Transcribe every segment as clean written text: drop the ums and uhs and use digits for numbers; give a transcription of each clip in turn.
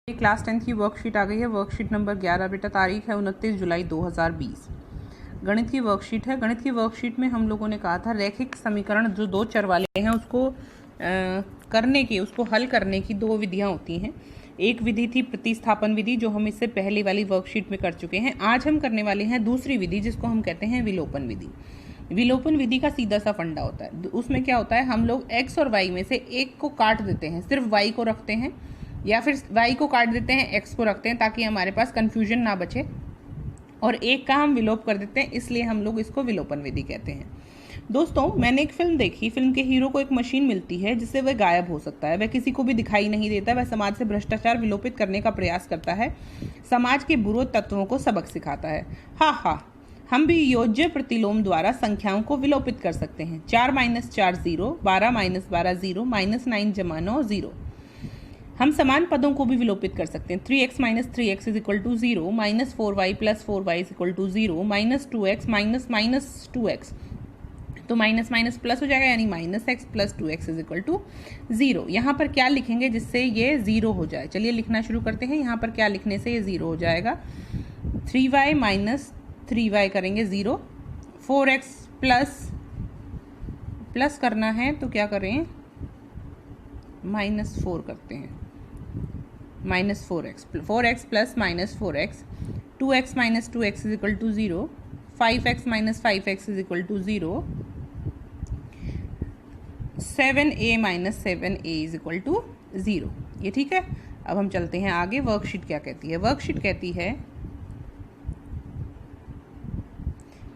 ये क्लास 10 की वर्कशीट आ गई है। वर्कशीट नंबर 11 बेटा, तारीख है 29 जुलाई 2020। गणित की वर्कशीट है। गणित की वर्कशीट में हम लोगों ने कहा था रैखिक समीकरण जो दो चर वाले हैं उसको हल करने की दो विधियां होती हैं। एक विधि थी प्रतिस्थापन विधि, जो हम इससे पहले वाली वर्कशीट में कर चुके हैं। आज हम करने वाले हैं दूसरी विधि, जिसको हम कहते हैं विलोपन विधि। विलोपन विधि का सीधा सा फंडा होता है। उसमें क्या होता है, हम लोग x और y में से एक को काट देते हैं, सिर्फ y को रखते हैं, या फिर y को काट देते हैं, x को रखते हैं, ताकि हमारे पास कंफ्यूजन ना बचे, और एक का हम विलोप कर देते हैं, इसलिए हम लोग इसको विलोपन विधि कहते हैं। दोस्तों, मैंने एक फिल्म देखी। फिल्म के हीरो को एक मशीन मिलती है जिससे वह गायब हो सकता है, वह किसी को भी दिखाई नहीं देता, वह समाज से भ्रष्टाचार विलोपित करने का प्रयास करता है, समाज के बुरे तत्वों को सबक सिखाता है। हा, हम भी योज्य प्रतिलोम द्वारा संख्याओं को विलोपित कर सकते हैं। 4 - 4 0, 12 - 12 0, -9 जमा 9 0। हम समान पदों को भी विलोपित कर सकते हैं। 3x - 3x = 0, -4y + 4y = 0, -2x - -2x, तो माइनस प्लस हो जाएगा, यानी -x + 2x = 0। यहाँ पर क्या लिखेंगे जिससे ये 0 हो जाए? चलिए लिखना शुरू करते हैं। यहाँ पर क्या लिखने से ये 0 हो जाएगा? 3y - 3y करेंगे 0, 4x प्लस करना है तो क्या करें, -4 करते हैं, -4x, 4x + -4x, 2x - 2x = 0, 5x - 5x = 0, 7a - 7a = 0। ये ठीक है। अब हम चलते हैं आगे। वर्कशीट क्या कहती है? वर्कशीट कहती है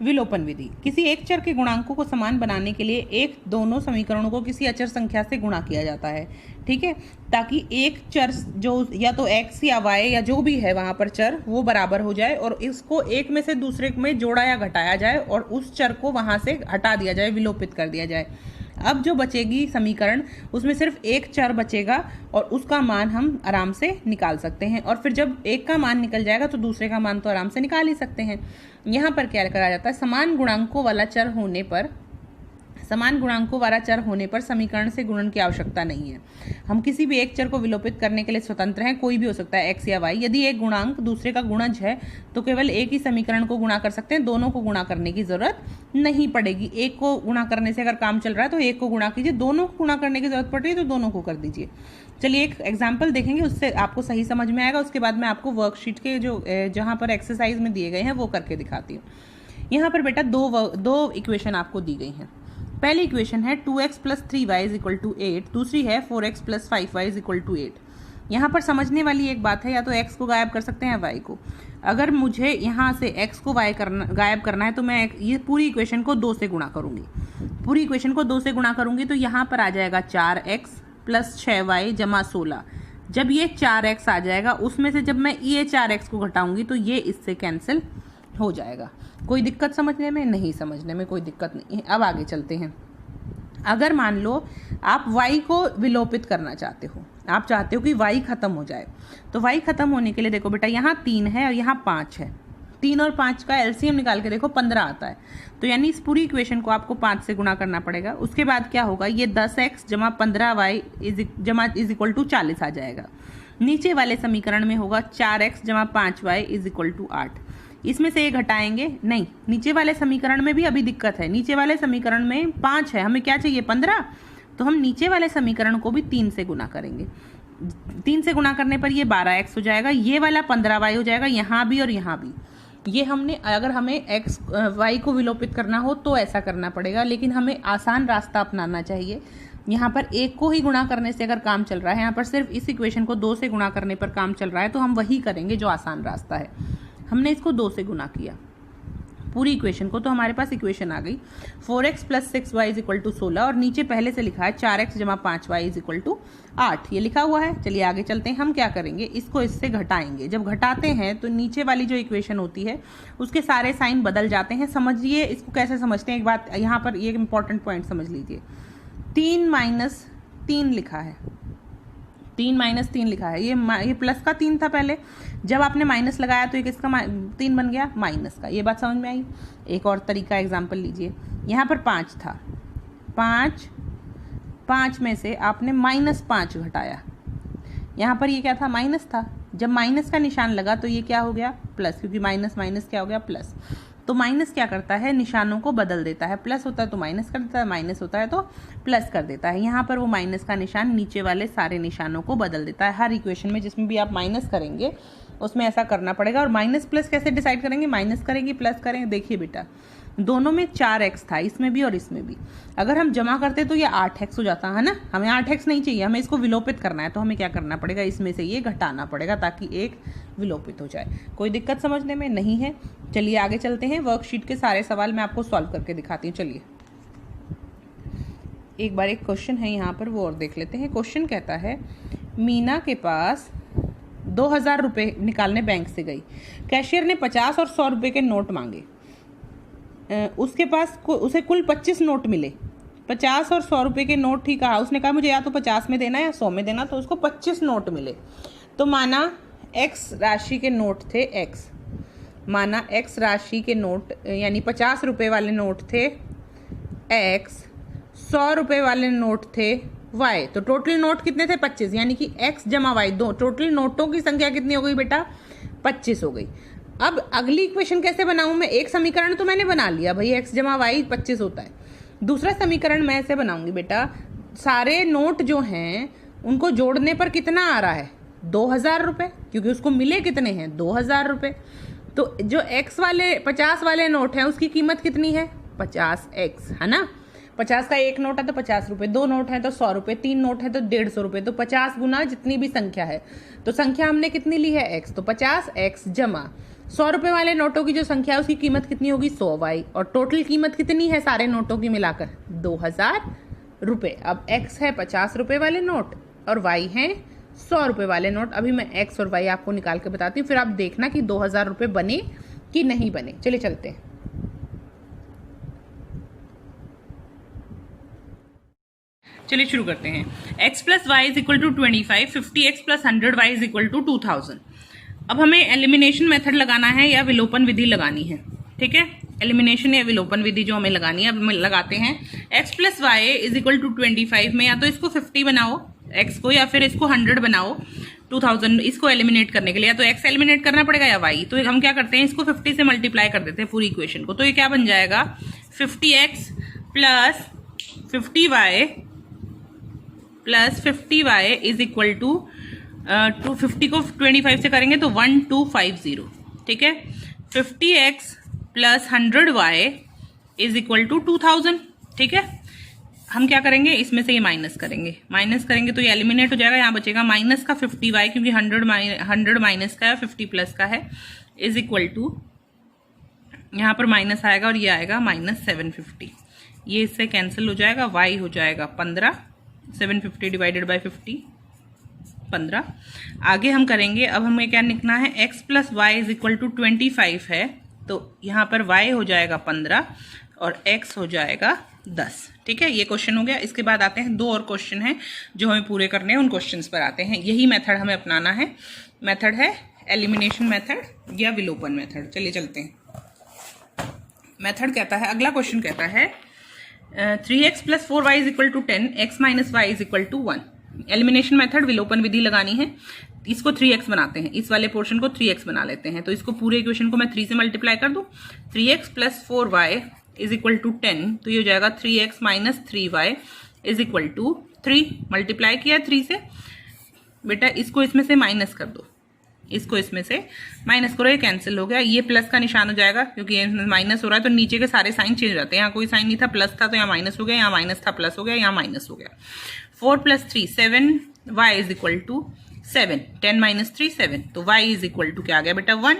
विलोपन विधि। किसी एक चर के गुणांकों को समान बनाने के लिए दोनों समीकरणों को किसी अचर संख्या से गुणा किया जाता है, ठीक है, ताकि एक चर जो या तो x या y या जो भी है वहां पर चर, वो बराबर हो जाए, और इसको एक में से दूसरे में जोड़ा या घटाया जाए, और उस चर को वहां से हटा दिया जाए, विलोपित कर दिया जाए। अब जो बचेगी समीकरण, उसमें सिर्फ एक चर बचेगा, और उसका मान हम आराम से निकाल सकते हैं, और फिर जब एक का मान निकल जाएगा तो दूसरे का मान तो आराम से निकाल ही सकते हैं। यहाँ पर क्या करा जाता है, समान गुणांकों वाला चर होने पर समीकरण से गुणन की आवश्यकता नहीं है। हम किसी भी एक चर को विलोपित करने के लिए स्वतंत्र हैं, कोई भी हो सकता है, x या y। यदि एक गुणांक दूसरे का गुणज है तो केवल एक ही समीकरण को गुणा कर सकते हैं, दोनों को गुणा करने की जरूरत नहीं पड़ेगी। एक को गुणा करने से अगर काम चल रहा है तो एक को गुणा कीजिए, दोनों को गुणा करने की जरूरत पड़ रही है तो दोनों को कर दीजिए। चलिए एक एग्जाम्पल देखेंगे, उससे आपको सही समझ में आएगा। उसके बाद मैं आपको वर्कशीट के जहाँ पर एक्सरसाइज में दिए गए हैं वो करके दिखाती हूँ। यहाँ पर बेटा दो इक्वेशन आपको दी गई हैं। पहली इक्वेशन है 2x + 3y = 8, दूसरी है 4x + 5y = 8। यहाँ पर समझने वाली एक बात है, या तो x को गायब कर सकते हैं y को। अगर मुझे यहाँ से x को गायब करना है तो मैं ये पूरी इक्वेशन को 2 से गुणा करूंगी। तो यहाँ पर आ जाएगा 4x + 6y = 16। जब ये 4x आ जाएगा, उसमें से जब मैं ये 4x को घटाऊंगी तो ये इससे कैंसिल हो जाएगा। कोई दिक्कत समझने में? नहीं, समझने में कोई दिक्कत नहीं है। अब आगे चलते हैं। अगर मान लो आप y को विलोपित करना चाहते हो, आप चाहते हो कि y खत्म हो जाए, तो y खत्म होने के लिए देखो बेटा, यहाँ 3 है और यहाँ 5 है। 3 और 5 का एलसीएम निकाल के देखो, 15 आता है। तो यानी इस पूरी इक्वेशन को आपको 5 से गुणा करना पड़ेगा। उसके बाद क्या होगा, ये 10x + 15y = 40 आ जाएगा। नीचे वाले समीकरण में होगा 4x + 5y = 8। इसमें से ये घटाएंगे नहीं, नीचे वाले समीकरण में भी अभी दिक्कत है। नीचे वाले समीकरण में 5 है, हमें क्या चाहिए, 15। तो हम नीचे वाले समीकरण को भी 3 से गुणा करेंगे। 3 से गुणा करने पर ये 12x हो जाएगा, ये वाला 15y हो जाएगा, यहाँ भी और यहाँ भी। ये अगर हमें y को विलोपित करना हो तो ऐसा करना पड़ेगा, लेकिन हमें आसान रास्ता अपनाना चाहिए। यहाँ पर एक को ही गुणा करने से अगर काम चल रहा है, यहाँ पर सिर्फ इस इक्वेशन को 2 से गुणा करने पर काम चल रहा है, तो हम वही करेंगे जो आसान रास्ता है। हमने इसको 2 से गुणा किया पूरी इक्वेशन को, तो हमारे पास इक्वेशन आ गई 4x + 6y = 16, और नीचे पहले से लिखा है 4x + 5y = 8, ये लिखा हुआ है। चलिए आगे चलते हैं। हम क्या करेंगे, इसको इससे घटाएंगे। जब घटाते हैं तो नीचे वाली जो इक्वेशन होती है उसके सारे साइन बदल जाते हैं। समझिए इसको कैसे समझते हैं। एक बात यहाँ पर, ये इंपॉर्टेंट पॉइंट समझ लीजिए। 3 - 3 लिखा है, 3 - 3 लिखा है। ये प्लस का 3 था पहले, जब आपने माइनस लगाया तो ये किसका 3 बन गया, माइनस का। ये बात समझ में आई। एक और तरीका एग्जाम्पल लीजिए। यहाँ पर 5 था, 5 में से आपने -5 घटाया, यहाँ पर ये क्या था, माइनस था। जब माइनस का निशान लगा तो ये क्या हो गया, प्लस, क्योंकि माइनस माइनस क्या हो गया, प्लस। तो माइनस क्या करता है, निशानों को बदल देता है, प्लस होता है तो माइनस कर देता है, माइनस होता है तो प्लस कर देता है। यहाँ पर वो माइनस का निशान नीचे वाले सारे निशानों को बदल देता है। हर इक्वेशन में जिसमें भी आप माइनस करेंगे उसमें ऐसा करना पड़ेगा। और माइनस प्लस कैसे डिसाइड करेंगे, माइनस करेंगे प्लस करेंगे। देखिए बेटा, दोनों में 4x था, इसमें भी और इसमें भी। अगर हम जमा करते तो ये 8x हो जाता है ना। हमें 8x नहीं चाहिए, हमें इसको विलोपित करना है। तो हमें क्या करना पड़ेगा, इसमें से ये घटाना पड़ेगा ताकि एक विलोपित हो जाए। कोई दिक्कत समझने में नहीं है। चलिए आगे चलते हैं। वर्कशीट के सारे सवाल मैं आपको सॉल्व करके दिखाती हूँ। चलिए एक बार एक क्वेश्चन है यहाँ पर, वो और देख लेते हैं। क्वेश्चन कहता है, मीना के पास 2000 रुपये निकालने बैंक से गई। कैशियर ने 50 और 100 रुपये के नोट मांगे। उसके पास उसे कुल 25 नोट मिले। 50 और 100 रुपये के नोट ही कहा। उसने कहा मुझे या तो 50 में देना या 100 में देना, तो उसको 25 नोट मिले। तो माना x राशि के नोट थे x, माना x राशि के नोट यानी 50 रुपये वाले नोट थे x, 100 रुपये वाले नोट थे y। तो टोटल नोट कितने थे, 25, यानी कि x जमा y, दो टोटल नोटों की संख्या कितनी हो गई बेटा, 25 हो गई। अब अगली इक्वेशन कैसे बनाऊं मैं, एक समीकरण तो मैंने बना लिया भाई, x जमा वाई 25 होता है। दूसरा समीकरण मैं ऐसे बनाऊंगी बेटा, सारे नोट जो हैं उनको जोड़ने पर कितना आ रहा है, 2000 रुपये, क्योंकि उसको मिले कितने हैं, 2000 रुपये। तो जो x वाले 50 वाले नोट हैं उसकी कीमत कितनी है, 50x, है ना। 50 का एक नोट है तो 50 रुपये, 2 नोट है तो 100 रुपये, 3 नोट है तो 150 रुपये। तो 50 गुना जितनी भी संख्या है, तो संख्या हमने कितनी ली है, x। तो 50x जमा 100 रुपये वाले नोटों की जो संख्या है उसकी कीमत कितनी होगी, 100y। और टोटल कीमत कितनी है सारे नोटों की मिलाकर, 2000 रुपये। अब x है 50 रुपये वाले नोट और y है 100 रुपये वाले नोट। अभी मैं x और y आपको निकाल के बताती हूँ, फिर आप देखना कि 2000 रुपये बने कि नहीं बने। चलिए चलते हैं। चलिए शुरू करते हैं। x plus Y is equal to 25, 50x plus 100y is equal to 2000। अब हमें एलिमिनेशन मेथड लगाना है या विलोपन विधि लगानी है, ठीक है। एलिमिनेशन या विलोपन विधि जो हमें लगानी है, अब हम लगाते हैं। x plus Y is equal to 25 में या तो इसको 50 बनाओ x को, या फिर इसको 100 बनाओ 2000 इसको एलिमिनेट करने के लिए। या तो x एलिमिनेट करना पड़ेगा या y। तो हम क्या करते हैं, इसको 50 से मल्टीप्लाई कर देते हैं पूरी इक्वेशन को। तो ये क्या बन जाएगा, 50x plus 50y plus 50y is equal to 250 को 25 से करेंगे तो 1250, ठीक है। 50x plus 100y is equal to 2000, ठीक है। हम क्या करेंगे, इसमें से ये माइनस करेंगे तो ये एलिमिनेट हो जाएगा। यहाँ बचेगा माइनस का 50y, क्योंकि 100 माइनस का है, 50 प्लस का है, इज इक्वल टू, यहाँ पर माइनस आएगा और ये आएगा माइनस 750। ये इससे कैंसिल हो जाएगा, y हो जाएगा 15, 750 डिवाइडेड बाई 50 15। आगे हम करेंगे, अब हमें क्या लिखना है, x plus Y is equal to 25 है, तो यहाँ पर y हो जाएगा 15 और x हो जाएगा 10, ठीक है। ये क्वेश्चन हो गया। इसके बाद आते हैं 2 और क्वेश्चन हैं जो हमें पूरे करने हैं, उन क्वेश्चंस पर आते हैं। यही मेथड हमें अपनाना है, मेथड है एलिमिनेशन मेथड या विलोपन मेथड। चलिए चलते हैं। मेथड कहता है, अगला क्वेश्चन कहता है 3x plus 4y is equal to 10, x minus Y is equal to 1। Elimination method विलोपन विधि लगानी है। इसको 3x बनाते हैं, इस वाले पोर्शन को 3x बना लेते हैं। तो इसको पूरे इक्वेशन को मैं 3 से मल्टीप्लाई कर दूं, 3x plus 4y is equal to 10, तो ये हो जाएगा 3x minus 3y is equal to 3। Multiply किया 3 से, बेटा इसको इसमें से माइनस कर दो, इसको इसमें से माइनस करो, ये कैंसिल हो गया। ये प्लस का निशान हो जाएगा, क्योंकि ये माइनस हो रहा है तो नीचे के सारे साइन चेंज हो जाते हैं। यहाँ कोई साइन नहीं था, प्लस था तो यहाँ माइनस हो गया, यहाँ माइनस था प्लस हो गया, यहाँ माइनस हो गया। 4 प्लस 3 7, y is equal to 7, 10 minus 3 7, तो y इज इक्वल टू क्या आ गया बेटा 1।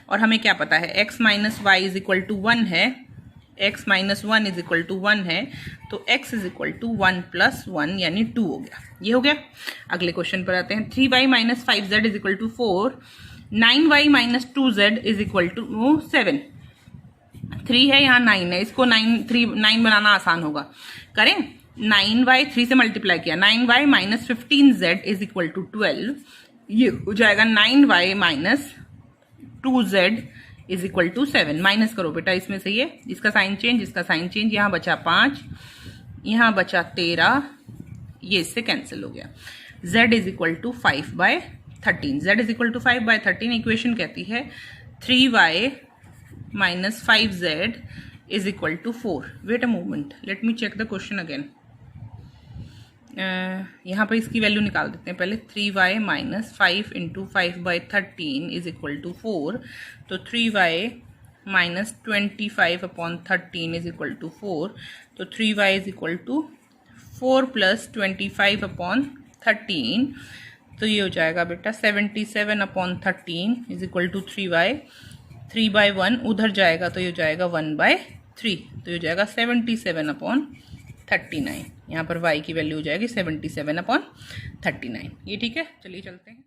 और हमें क्या पता है, x minus Y is equal to 1 है, x minus 1 is equal to 1 है, तो x is equal to 1 plus 1 यानी 2 हो गया। ये हो गया। अगले क्वेश्चन पर आते हैं। 3y minus 5z is equal to 4, 9y minus 2z is equal to 7। 3 है, यहाँ 9 है, इसको 9 बनाना आसान होगा, करें। 9y 3 से मल्टीप्लाई किया, 9y minus 15z is equal to 12, ये हो जाएगा 9y minus 2z is equal to 7। Minus करो बेटा इसमें से, ये इसका साइन चेंज, इसका साइन चेंज, यहाँ बचा 5, यहाँ बचा 13, ये इससे कैंसिल हो गया। z is equal to 5/13। z is equal to 5/13 equation कहती है 3y minus 5z is equal to 4. Wait a moment, let me check the question again. यहाँ पर इसकी वैल्यू निकाल देते हैं पहले। 3y minus 5 into 5/13 is equal to 4। तो 3y minus 25/13 is equal to 4। तो 3y is equal to 4 plus 25/13। तो ये हो जाएगा बेटा 77/13 इज इक्वल टू 3y। 3/1 उधर जाएगा तो ये हो जाएगा 1/3। तो ये हो जाएगा 77/39। यहाँ पर y की वैल्यू हो जाएगी 77/39। ये ठीक है, चलिए चलते हैं।